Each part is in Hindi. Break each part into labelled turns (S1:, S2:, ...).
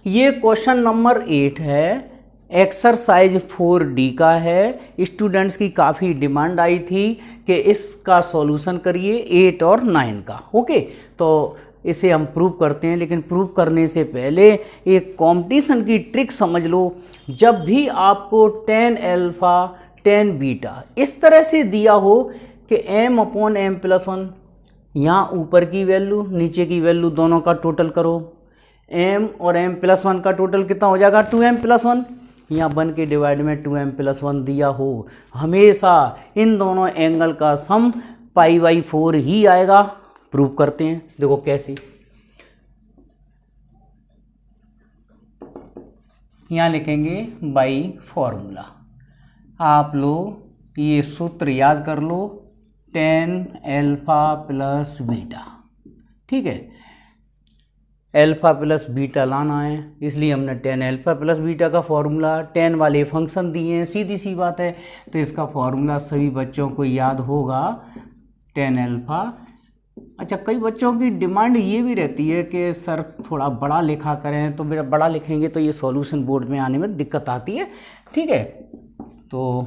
S1: ये क्वेश्चन नंबर 8 है, एक्सरसाइज 4D का है। स्टूडेंट्स की काफ़ी डिमांड आई थी कि इसका सॉल्यूशन करिए 8 और 9 का। ओके, तो इसे हम प्रूव करते हैं, लेकिन प्रूव करने से पहले एक कंपटीशन की ट्रिक समझ लो। जब भी आपको tan अल्फा tan बीटा इस तरह से दिया हो कि m/m+1, यहाँ ऊपर की वैल्यू नीचे की वैल्यू दोनों का टोटल करो, m और m+1 का टोटल कितना हो जाएगा 2m+1, यहाँ 1 के डिवाइड में 2m+1 दिया हो, हमेशा इन दोनों एंगल का सम π/4 ही आएगा। प्रूव करते हैं, देखो कैसे। यहाँ लिखेंगे बाई फॉर्मूला। आप लोग ये सूत्र याद कर लो, tan अल्फा प्लस बीटा। ठीक है, अल्फा प्लस बीटा लाना है, इसलिए हमने tan अल्फा प्लस बीटा का फॉर्मूला, tan वाले फंक्शन दिए हैं, सीधी सी बात है। तो इसका फॉर्मूला सभी बच्चों को याद होगा, tan अल्फा। अच्छा, कई बच्चों की डिमांड ये भी रहती है कि सर थोड़ा बड़ा लिखा करें, तो मेरा बड़ा लिखेंगे तो ये सॉल्यूशन बोर्ड में आने में दिक्कत आती है। ठीक है, तो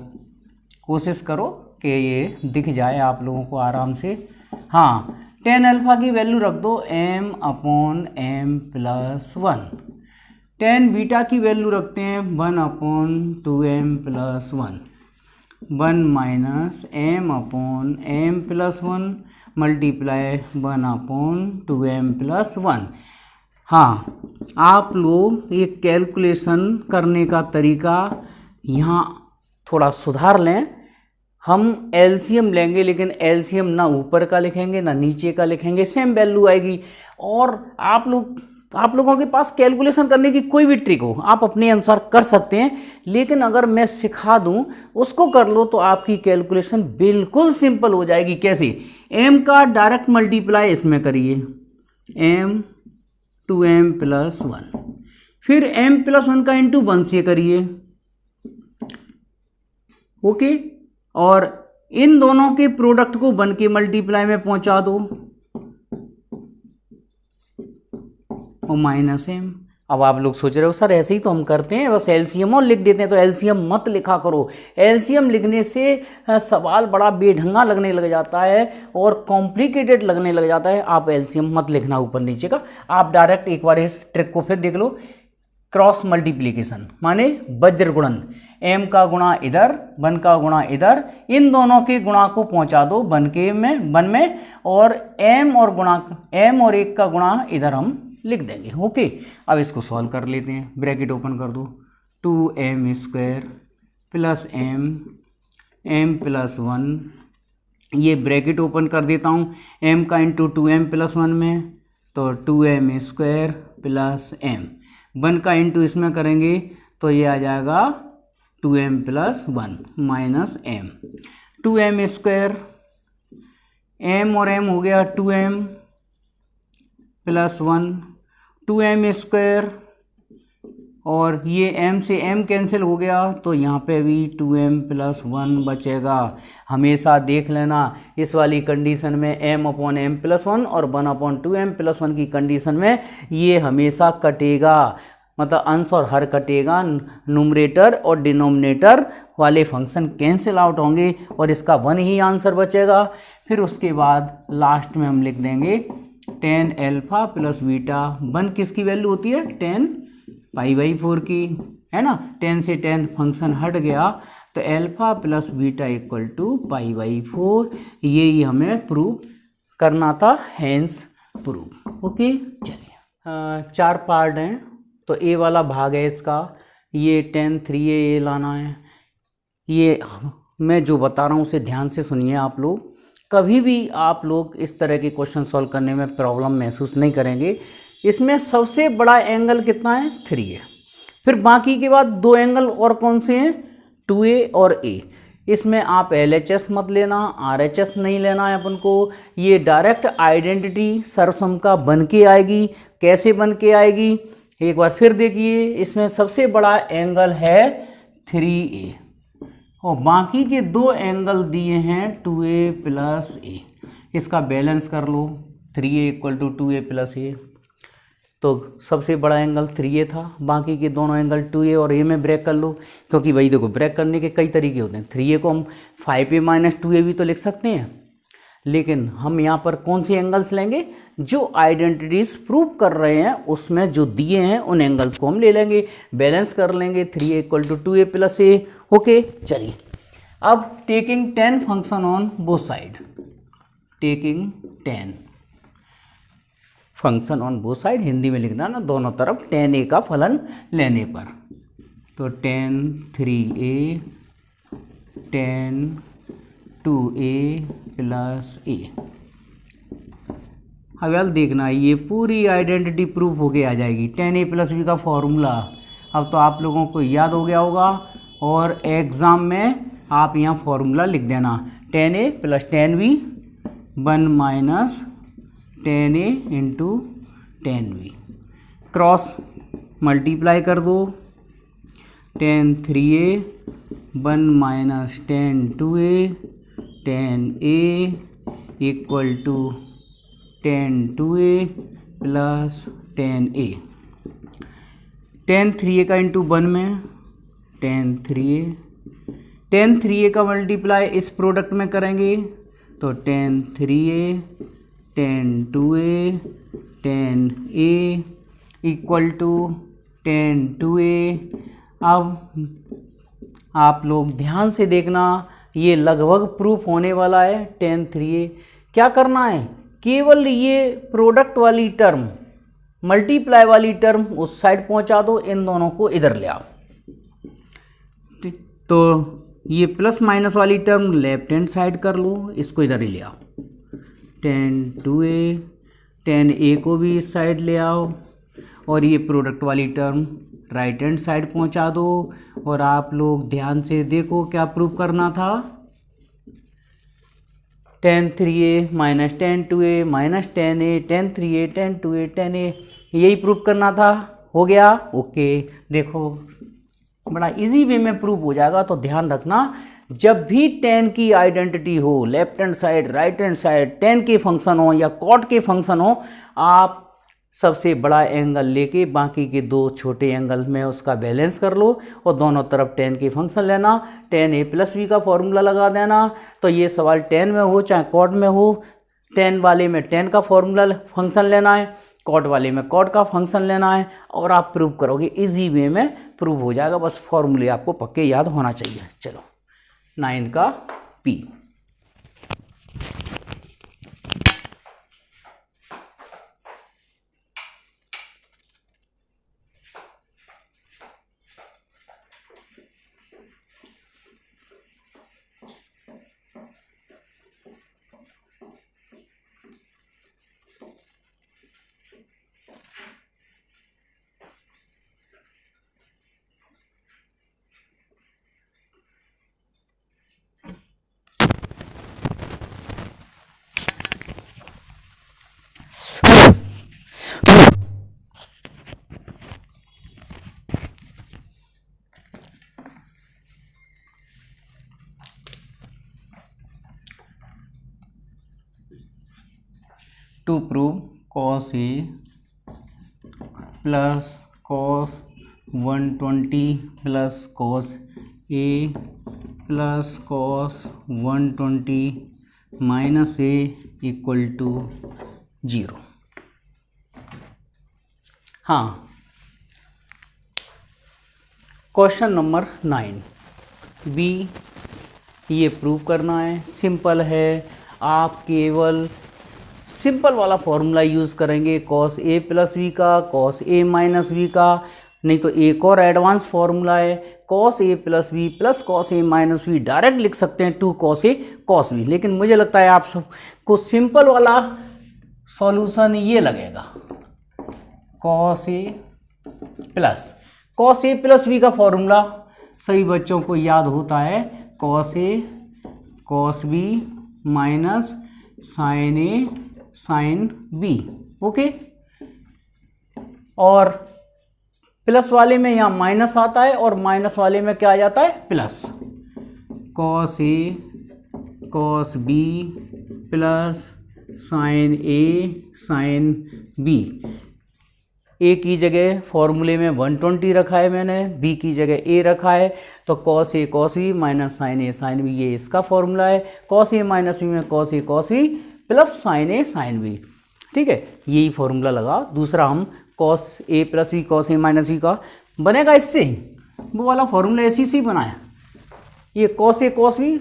S1: कोशिश करो कि ये दिख जाए आप लोगों को आराम से। हाँ, tan अल्फा की वैल्यू रख दो m/m+1। tan बीटा की वैल्यू रखते हैं 1/2m+1, 1 - m/m+1 मल्टीप्लाई 1/2m+1। हाँ, आप लोग ये कैलकुलेशन करने का तरीका यहाँ थोड़ा सुधार लें। हम एलसीएम लेंगे, लेकिन एलसीएम ना ऊपर का लिखेंगे ना नीचे का लिखेंगे, सेम वैल्यू आएगी। और आप लोगों के पास कैलकुलेशन करने की कोई भी ट्रिक हो, आप अपने अनुसार कर सकते हैं, लेकिन अगर मैं सिखा दूं उसको कर लो तो आपकी कैलकुलेशन बिल्कुल सिंपल हो जाएगी। कैसे? m का डायरेक्ट मल्टीप्लाई इसमें करिए, m/2m+1, फिर m+1 का इंटू 1 से करिए। ओके, और इन दोनों के प्रोडक्ट को 1 के मल्टीप्लाई में पहुंचा दो और -m। अब आप लोग सोच रहे हो सर ऐसे ही तो हम करते हैं, बस एलसीएम और लिख देते हैं। तो एलसीएम मत लिखा करो, एलसीएम लिखने से सवाल बड़ा बेढंगा लगने लग जाता है और कॉम्प्लिकेटेड लगने लग जाता है। आप एलसीएम मत लिखना ऊपर नीचे का, आप डायरेक्ट एक बार इस ट्रिक को फिर देख लो। क्रॉस मल्टीप्लिकेशन माने वज्र गुणन, m का गुणा इधर 1 का गुणा इधर, इन दोनों के गुणा को पहुंचा दो 1 में, और m और 1 का गुणा इधर हम लिख देंगे। ओके, अब इसको सॉल्व कर लेते हैं। ब्रैकेट ओपन कर दो, 2m² प्लस m+1, ये ब्रैकेट ओपन कर देता हूँ, m का इंटू 2m+1 में, तो 2m² प्लस m, 1 का इंटू इसमें करेंगे तो ये आ जाएगा 2m+1 minus m, 2m², m और m हो गया 2m+1, 2m² और ये m से m कैंसिल हो गया, तो यहाँ पे भी 2m+1 बचेगा। हमेशा देख लेना इस वाली कंडीशन में m/m+1 और 1/2m+1 की कंडीशन में ये हमेशा कटेगा, मतलब अंश और हर कटेगा, न्यूमरेटर और डिनोमिनेटर वाले फंक्शन कैंसिल आउट होंगे और इसका 1 ही आंसर बचेगा। फिर उसके बाद लास्ट में हम लिख देंगे tan अल्फा प्लस बीटा, 1 किसकी वैल्यू होती है? tan π/4 की, है ना। tan से tan फंक्शन हट गया, तो alpha plus beta equal to π/4, ये ही हमें प्रूव करना था, हैंस प्रूव। ओके, चलिए 4 पार्ट हैं, तो ए वाला भाग है इसका, ये tan 3a ये लाना है। ये मैं जो बता रहा हूँ उसे ध्यान से सुनिए आप लोग। कभी भी आप लोग इस तरह के क्वेश्चन सॉल्व करने में प्रॉब्लम महसूस नहीं करेंगे। इसमें सबसे बड़ा एंगल कितना है? 3a। फिर बाकी के बाद 2 एंगल और कौन से हैं? 2a और a। इसमें आप LHS मत लेना, RHS नहीं लेना है अपन को। ये डायरेक्ट आइडेंटिटी सर्वसम का बन के आएगी। कैसे बन के आएगी एक बार फिर देखिए। इसमें सबसे बड़ा एंगल है 3a और बाकी के 2 एंगल दिए हैं 2a प्लस a। इसका बैलेंस कर लो, 3a equal to 2a plus a। तो सबसे बड़ा एंगल 3A था, बाकी के दोनों एंगल 2A और A में ब्रेक कर लो, क्योंकि भाई देखो ब्रेक करने के कई तरीके होते हैं। 3A को हम 5A माइनस 2A भी तो लिख सकते हैं, लेकिन हम यहाँ पर कौन सी एंगल्स लेंगे, जो आइडेंटिटीज प्रूव कर रहे हैं उसमें जो दिए हैं उन एंगल्स को हम ले लेंगे, बैलेंस कर लेंगे। 3A equal to 2A plus A। Okay, चलिए अब taking 10 function on both side, taking 10 function on both side, Hindi में लिखना ना, दोनों तरफ 10A का फलन लेने पर, तो 10 3A 10 2A प्लस A। अब देखना ये पूरी आइडेंटिटी प्रूफ होके आ जाएगी। 10A प्लस B का फॉर्मूला अब तो आप लोगों को याद हो गया होगा, और एग्ज़ाम में आप यहाँ फॉर्मूला लिख देना, 10A plus 10B 1 minus 10A into 10B, cross multiply कर दो, 10 3A 1 minus 10 2A 10A equal to 10 2A plus 10A। 10 3A का इंटू 1 में 10 3A, 10 3A का मल्टीप्लाई इस प्रोडक्ट में करेंगे तो 10 3A 10 2A 10A equal to 10 2A। अब आप लोग ध्यान से देखना, ये लगभग प्रूफ होने वाला है। 10 3A क्या करना है, केवल ये प्रोडक्ट वाली टर्म, मल्टीप्लाई वाली टर्म उस साइड पहुंचा दो, इन दोनों को इधर ले आओ। तो ये प्लस माइनस वाली टर्म लेफ्ट हैंड साइड कर लो, इसको इधर ही ले आओ। 10 2A 10A को भी इस साइड ले आओ, और ये प्रोडक्ट वाली टर्म राइट हैंड साइड पहुंचा दो। और आप लोग ध्यान से देखो क्या प्रूफ करना था, 10 3A minus 10 2A minus 10A 10 3A 10 2A 10A, यही प्रूफ करना था। हो गया, ओके। देखो बड़ा इजी वे में प्रूफ हो जाएगा, तो ध्यान रखना जब भी 10 की आइडेंटिटी हो, left hand side right hand side 10 के फंक्शन हो या कॉट के फंक्शन हो, आप सबसे बड़ा एंगल लेके बाकी के दो छोटे एंगल में उसका बैलेंस कर लो, और दोनों तरफ 10 के फंक्शन लेना, 10A प्लस B का फॉर्मूला लगा देना। तो ये सवाल 10 में हो चाहे कॉट में हो, 10 वाले में 10 का फॉर्मूला फंक्शन लेना है, कॉट वाले में कॉट का फंक्शन लेना है, और आप प्रूव करोगे। इजी वे में प्रूव हो जाएगा, बस फॉर्मूले आपको पक्के याद होना चाहिए। चलो 9 का P। To prove cos A plus cos 120 plus cos A plus cos 120 minus A equal to 0। हाँ, क्वेश्चन नंबर 9 बी, ये प्रूव करना है। सिंपल है, आप केवल सिंपल वाला फॉर्मूला यूज़ करेंगे, cos A प्लस B का, cos A माइनस B का। नहीं तो एक और एडवांस फॉर्मूला है, cos A plus B plus cos A minus B, direct लिख सकते हैं 2 cos A cos B। लेकिन मुझे लगता है आप सबको सिंपल वाला सॉल्यूशन ये लगेगा, cos A प्लस B का फॉर्मूला सभी बच्चों को याद होता है, cos A cos B minus sin A sin B। Okay, और प्लस वाले में यहाँ माइनस आता है, और माइनस वाले में क्या आ जाता है, plus. cos A cos B plus sin A sin B। ए की जगह फॉर्मूले में 120 रखा है मैंने, बी की जगह ए रखा है, तो cos A cos B minus sign A sine B, ये इसका फॉर्मूला है। कॉस ए माइनस बी में cos A cos B plus sign A sine B, ठीक है, यही फॉर्मूला लगा। दूसरा हम cos A plus B cos A minus B का बनेगा इससे, वो वाला फॉर्मूला ऐसी से बनाया। ये कॉस ए कॉस बी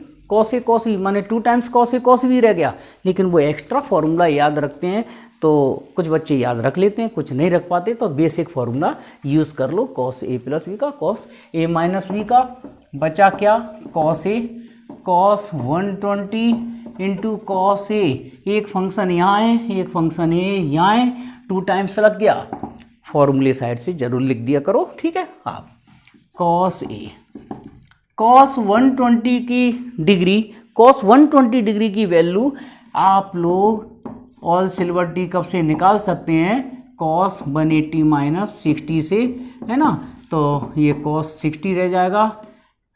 S1: माने 2 times cos A cos B रह गया, लेकिन वो एक्स्ट्रा फॉर्मूला याद रखते हैं तो कुछ बच्चे याद रख लेते हैं, कुछ नहीं रख पाते, तो बेसिक फॉर्मूला यूज़ कर लो। कॉस ए प्लस बी का कॉस ए माइनस बी का बचा क्या, cos A cos 120 into cos A, एक फंक्शन यहाँ है एक फंक्शन ए यहाँ है, 2 टाइम्स लग गया, फॉर्मूले साइड से जरूर लिख दिया करो, ठीक है। आप कॉस ए कॉस 120 की डिग्री, कॉस 120 डिग्री की वैल्यू आप लोग ऑल सिल्वर टी कप से निकाल सकते हैं, कॉस 180 माइनस 60 से, है ना, तो ये कॉस 60 रह जाएगा,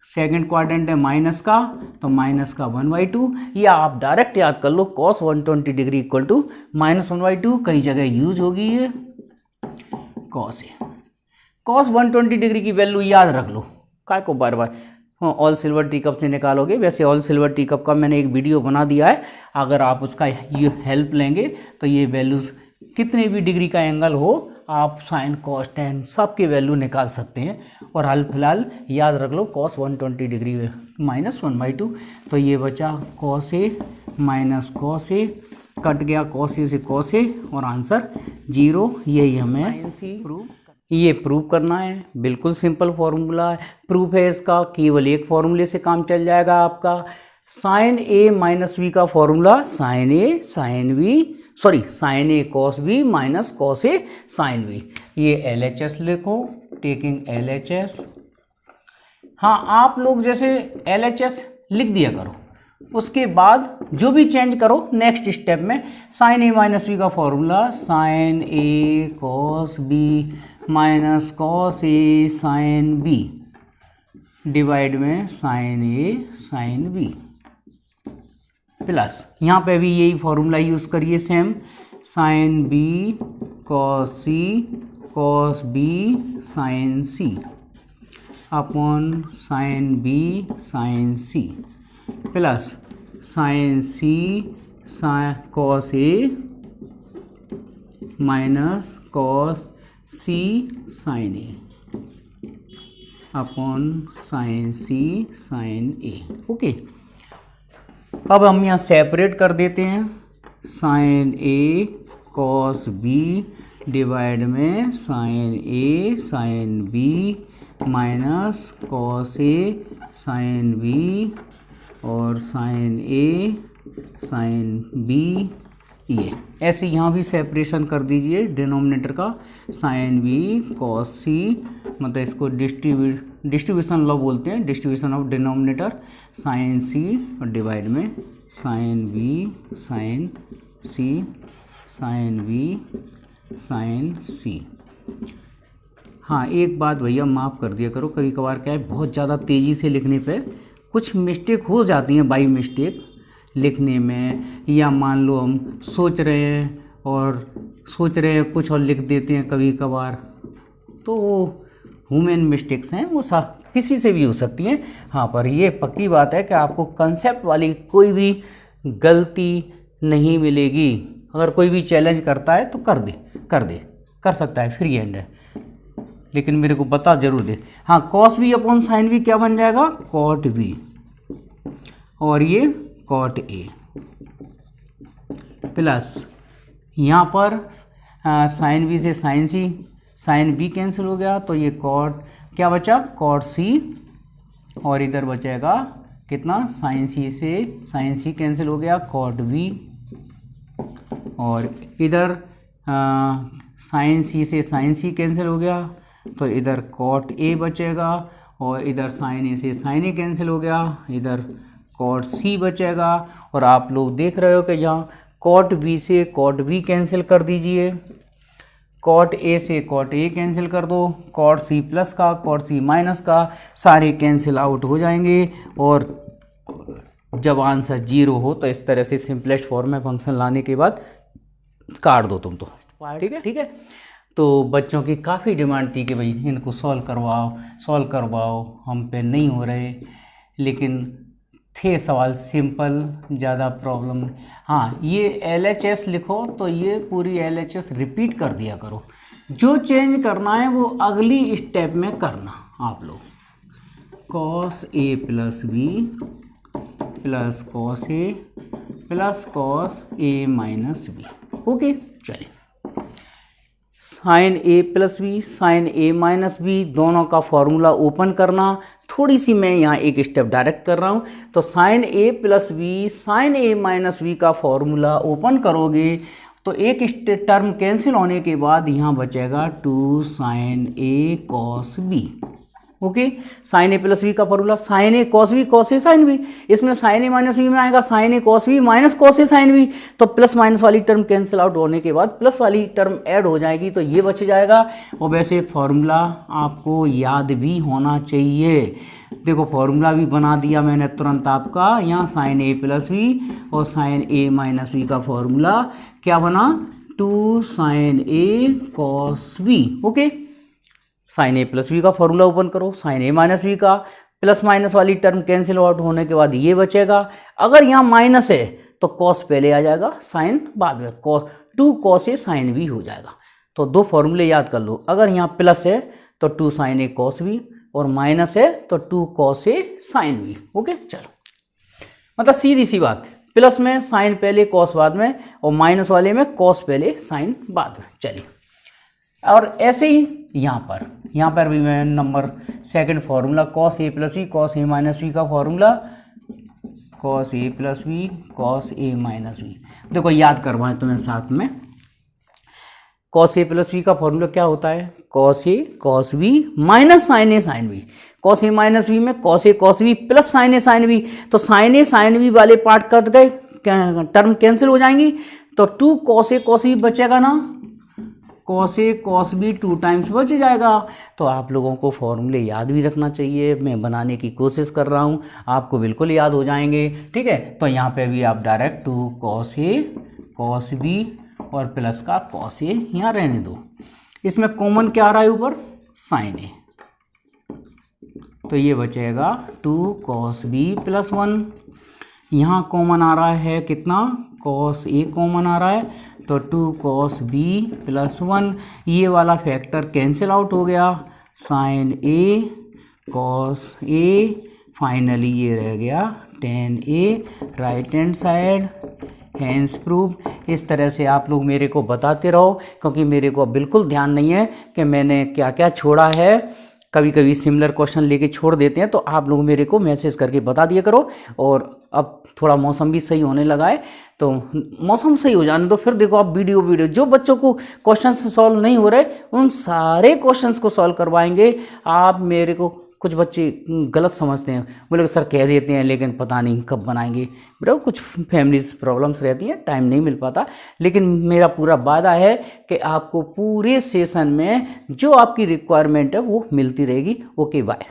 S1: सेकंड क्वाड्रेंट है माइनस का, तो माइनस का 1/2, या आप डायरेक्ट याद कर लो cos 120 degree equal to minus 1/2, कई जगह यूज होगी ये कॉस ए। कॉस 120 डिग्री की वैल्यू याद रख लो, काय को बार बार ऑल सिल्वर टी कप से निकालोगे। वैसे ऑल सिल्वर टी कप का मैंने एक वीडियो बना दिया है, अगर आप उसका ये हेल्प लेंगे तो ये वैल्यूज़ कितने भी डिग्री का एंगल हो आप साइन कॉस टेन सबके वैल्यू निकाल सकते हैं। और हाल फिलहाल याद रख लो कॉस 120 डिग्री माइनस 1/2, तो ये बचा cos A minus cos A, cut गया कॉस ए से कॉस ए और आंसर 0। यही हमें ये प्रूव करना है, बिल्कुल सिंपल फॉर्मूला है, प्रूफ है इसका, केवल एक फॉर्मूले से काम चल जाएगा आपका। साइन ए माइनस बी का formula sine A sine B, sorry sine A cos B minus cos A sine B, ये LHS लिखो, टेकिंग LHS। हाँ, आप लोग जैसे LHS लिख दिया करो, उसके बाद जो भी चेंज करो नेक्स्ट स्टेप में, साइन ए माइनस बी का formula sine A cos B minus cos A sine B divide में sine A sine B plus, यहाँ पे भी यही फॉर्मूला यूज़ करिए same, sine B cos B sine C upon sine B sine C plus sine C cos A minus cos C sine A upon sine C sine A. Okay, अब हम यहाँ सेपरेट कर देते हैं, sign A cos B divide में sine A sine B minus cos A sine B और साइन ए साइन बी, ये ऐसे यहाँ भी सेपरेशन कर दीजिए डिनोमिनेटर का, साइन बी कॉस सी, मतलब इसको डिस्ट्रीब्यूशन लॉ बोलते हैं, डिस्ट्रीब्यूशन ऑफ डिनोमिनेटर, साइन सी और डिवाइड में sign B sine C sign B sine सी। हाँ, एक बात भैया माफ़ कर दिया करो, कभी कभार क्या है बहुत ज़्यादा तेज़ी से लिखने पे कुछ मिस्टेक हो जाती हैं बाई मिस्टेक लिखने में, या मान लो हम सोच रहे हैं कुछ और लिख देते हैं कभी कभार, तो वो ह्यूमन मिस्टेक्स हैं, वो किसी से भी हो सकती हैं। हाँ, पर ये पक्की बात है कि आपको कंसेप्ट वाली कोई भी गलती नहीं मिलेगी। अगर कोई भी चैलेंज करता है तो कर सकता है, फ्री हैंड है, लेकिन मेरे को बता जरूर दे। हाँ, cos B upon sine B क्या बन जाएगा, कॉट बी, और ये कॉट ए प्लस यहाँ पर साइन बी से sign C, sine B cancel हो गया, तो ये कॉट क्या बचा, कॉट सी, और इधर बचेगा कितना, साइन सी से साइन सी कैंसिल हो गया, कॉट बी, और इधर साइन सी से साइन सी कैंसिल हो गया, तो इधर कॉट ए बचेगा, और इधर साइन ए से साइन ए कैंसिल हो गया, इधर कॉट सी बचेगा। और आप लोग देख रहे हो कि यहाँ कॉट बी से कॉट बी कैंसिल कर दीजिए, कॉट ए से कॉट ए कैंसिल कर दो, कॉट सी प्लस का कॉट सी माइनस का सारे कैंसिल आउट हो जाएंगे, और जब आंसर 0 हो तो इस तरह से सिंपलेस्ट फॉर्म में फंक्शन लाने के बाद काट दो तुम तो, ठीक है। तो बच्चों की काफ़ी डिमांड थी कि भाई इनको सॉल्व करवाओ, हम पे नहीं हो रहे, लेकिन थे सवाल सिंपल, ज़्यादा प्रॉब्लम। हाँ, ये LHS लिखो तो ये पूरी LHS रिपीट कर दिया करो, जो चेंज करना है वो अगली स्टेप में करना आप लोग। cos A plus B plus cos A plus cos A minus B. Okay, चलिए sine A plus B sine A minus B दोनों का फॉर्मूला ओपन करना। थोड़ी सी मैं यहाँ एक स्टेप डायरेक्ट कर रहा हूँ। तो sine A plus B sine A minus B का फॉर्मूला ओपन करोगे तो एक टर्म कैंसिल होने के बाद यहाँ बचेगा 2 sine A cos B. Okay, sine A plus B का formula sine A cos B cos A sine B, इसमें साइन A माइनस बी में आएगा sine A cos B minus cos A sine B. तो प्लस माइनस वाली टर्म कैंसिल आउट होने के बाद प्लस वाली टर्म ऐड हो जाएगी तो ये बच जाएगा। और वैसे फॉर्मूला आपको याद भी होना चाहिए। देखो फॉर्मूला भी बना दिया मैंने तुरंत आपका, यहाँ साइन A प्लस बी और साइन A माइनस बी का फॉर्मूला क्या बना, 2 sine A cos B. Okay, sine A plus B का फॉर्मूला ओपन करो, साइन A माइनस बी का प्लस माइनस वाली टर्म कैंसिल आउट होने के बाद ये बचेगा। अगर यहाँ माइनस है तो कॉस पहले आ जाएगा, साइन बाद में, 2 कॉस A साइन बी हो जाएगा। तो दो फॉर्मूले याद कर लो, अगर यहाँ प्लस है तो 2 साइन A कॉस बी और माइनस है तो 2 cos A sine B. Okay, चलो मतलब सीधी सी बात, प्लस में साइन पहले कॉस बाद में और माइनस वाले में कॉस पहले साइन बाद में। चलिए, और ऐसे ही यहाँ पर भी मैं number second formula cos A plus B cos A minus B का formula cos A plus B cos A minus B. देखो याद करवाएं तुम्हें साथ में, cos A प्लस बी का फॉर्मूला क्या होता है, cos A cos B minus sine A sine B। cos A minus B में cos A cos B plus sine A sine B। तो साइन A साइन B वाले पार्ट कट गए, टर्म कैंसिल हो जाएंगी, तो 2 cos A cos B बचेगा ना, cos A cos B 2 times बच जाएगा। तो आप लोगों को फॉर्मूले याद भी रखना चाहिए, मैं बनाने की कोशिश कर रहा हूँ, आपको बिल्कुल याद हो जाएंगे। ठीक है, तो यहाँ पे भी आप direct 2 cos A cos B और प्लस का cos A यहाँ रहने दो। इसमें कॉमन क्या आ रहा है ऊपर, साइन A, तो ये बचेगा 2 cos B प्लस 1। यहाँ कॉमन आ रहा है कितना, cos A कॉमन आ रहा है, तो 2 cos B प्लस 1, ये वाला फैक्टर कैंसिल आउट हो गया, sine A cos A, finally ये रह गया tan A right hand side, hence proof. इस तरह से आप लोग मेरे को बताते रहो, क्योंकि मेरे को बिल्कुल ध्यान नहीं है कि मैंने क्या क्या छोड़ा है। कभी कभी सिमिलर क्वेश्चन लेके छोड़ देते हैं, तो आप लोग मेरे को मैसेज करके बता दिया करो। और अब थोड़ा मौसम भी सही होने लगा है, तो मौसम सही हो जाने दो, फिर देखो आप वीडियो जो बच्चों को क्वेश्चन सॉल्व नहीं हो रहे उन सारे क्वेश्चंस को सॉल्व करवाएंगे। आप मेरे को, कुछ बच्चे गलत समझते हैं, बोले सर कह देते हैं लेकिन पता नहीं कब बनाएंगे। बेटा कुछ फैमिलीज प्रॉब्लम्स रहती है, टाइम नहीं मिल पाता, लेकिन मेरा पूरा वादा है कि आपको पूरे सेशन में जो आपकी रिक्वायरमेंट है वो मिलती रहेगी। Okay, bye.